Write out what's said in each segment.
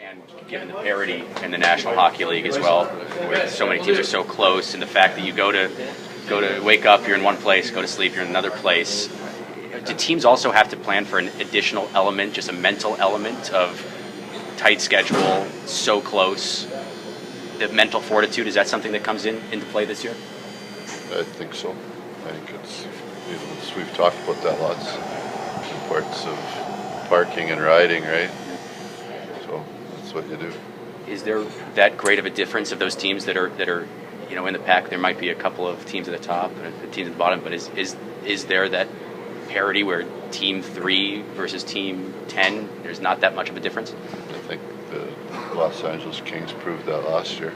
And given the parity in the National Hockey League as well, where so many teams are so close, and the fact that you go to wake up, you're in one place, go to sleep, you're in another place. Do teams also have to plan for an additional element, just a mental element of tight schedule, so close? The mental fortitude, is that something that comes into play this year? I think so. I think it's, we've talked about that lots in parts of parking and riding, right? So that's what you do. Is there that great of a difference of those teams that are in the pack? There might be a couple of teams at the top and teams at the bottom, but is there that parity where team 3 versus team 10, there's not that much of a difference? I think the Los Angeles Kings proved that last year.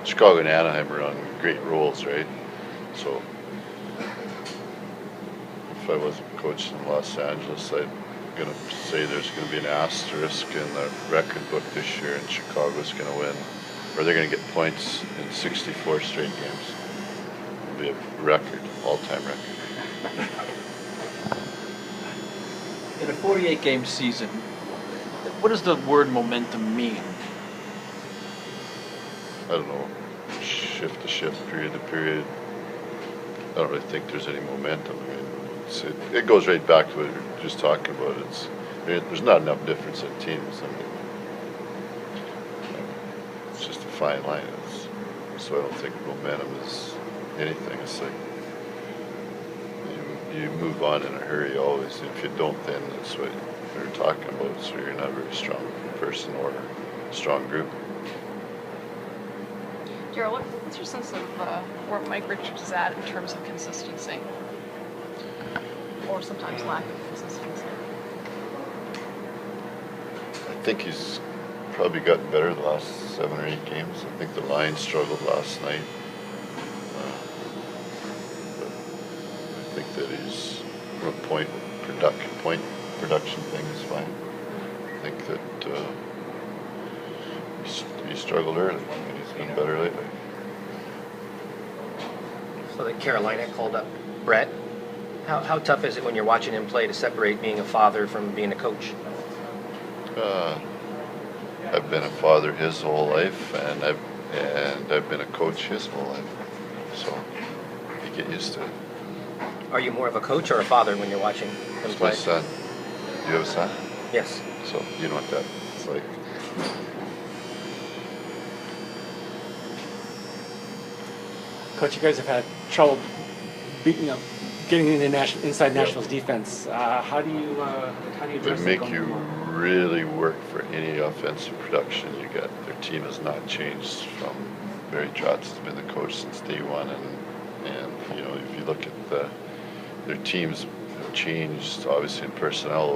Chicago and Anaheim are on great rolls, right? So if I wasn't coaching in Los Angeles, I'm going to say there's going to be an asterisk in the record book this year, and Chicago's going to win, or they're going to get points in 64 straight games. It'll be a record, all-time record. In a 48-game season, what does the word momentum mean? I don't know, shift to shift, period to period. I don't really think there's any momentum. I mean, it goes right back to what we were just talking about. There's not enough difference in teams. I mean, it's just a fine line. So I don't think momentum is anything. It's like you move on in a hurry always. If you don't, then that's what they're talking about. So you're not a very strong person or a strong group. Darryl, what's your sense of where Mike Richards is at in terms of consistency? Or sometimes lack of consistency? I think he's probably gotten better the last 7 or 8 games. I think the line struggled last night. But I think that he's from a point production thing is fine. I think that he struggled early. And he's been better lately. So that Carolina called up Brett. How tough is it when you're watching him play to separate being a father from being a coach? I've been a father his whole life, and I've been a coach his whole life. So you get used to it. Are you more of a coach or a father when you're watching him It's play? my son. You have a son? Yes. So you know what that's like. Coach, you guys have had trouble getting inside Nashville's defense. How do you address They that make you really work for any offensive production you get. Their team has not changed from Barry Trotz has been the coach since day one, and if you look at their teams have changed obviously in personnel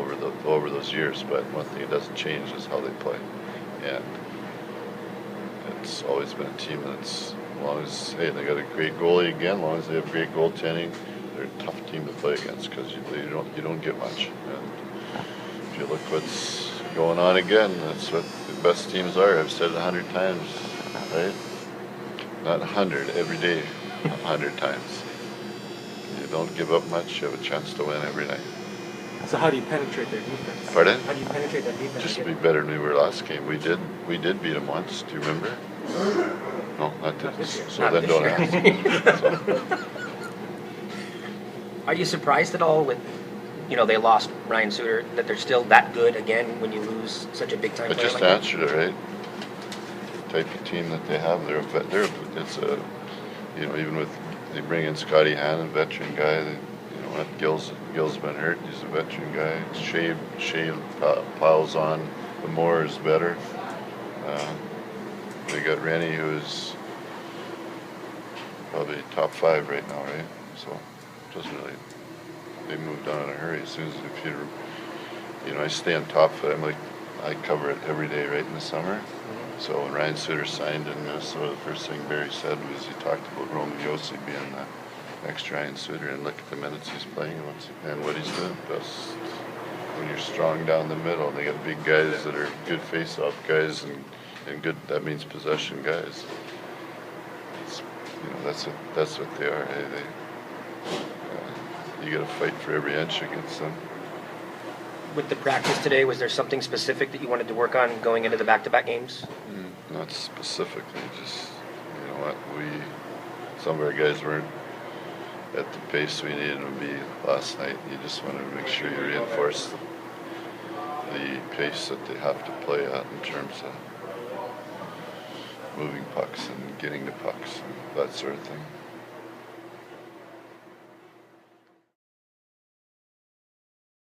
over those years, but one thing that doesn't change is how they play, and it's always been a team that's, as long as they got a great goalie again, as long as they have great goaltending, they're a tough team to play against because you don't get much. And if you look what's going on again, that's what the best teams are. I've said it 100 times, right? Not 100 every day, 100 times. You don't give up much, you have a chance to win every night. So how do you penetrate their defense? Pardon? How do you penetrate their defense? Just to be better than we were last game. We did beat them once. Do you remember? No, not this year. So Not then this don't year. ask. So, Are you surprised at all with, they lost Ryan Sutter, that they're still that good again when you lose such a big time I player just like that? answered it, right? The type of team that they have, it's a, even with, they bring in Scotty Hahn, a veteran guy. Gill's been hurt. He's a veteran guy. Shea piles on. The more is better. They got Rennie, who's probably top 5 right now, right? So it doesn't really. They moved on in a hurry. As soon as I stay on top of it. I cover it every day, right in the summer. So when Ryan Sutter signed in Minnesota, the first thing Barry said was he talked about Roman Josi being the next Ryan Sutter, and look at the minutes he's playing and what he's doing. That's when you're strong down the middle. They got big guys that are good face-off guys and good. That means possession guys. That's what they are. you got to fight for every inch against them. With the practice today, was there something specific that you wanted to work on going into the back-to-back games? Not specifically, just you know what some of our guys weren't at the pace we needed them to be last night. You just want to make sure you reinforce the pace that they have to play at in terms of moving pucks and getting the pucks and that sort of thing.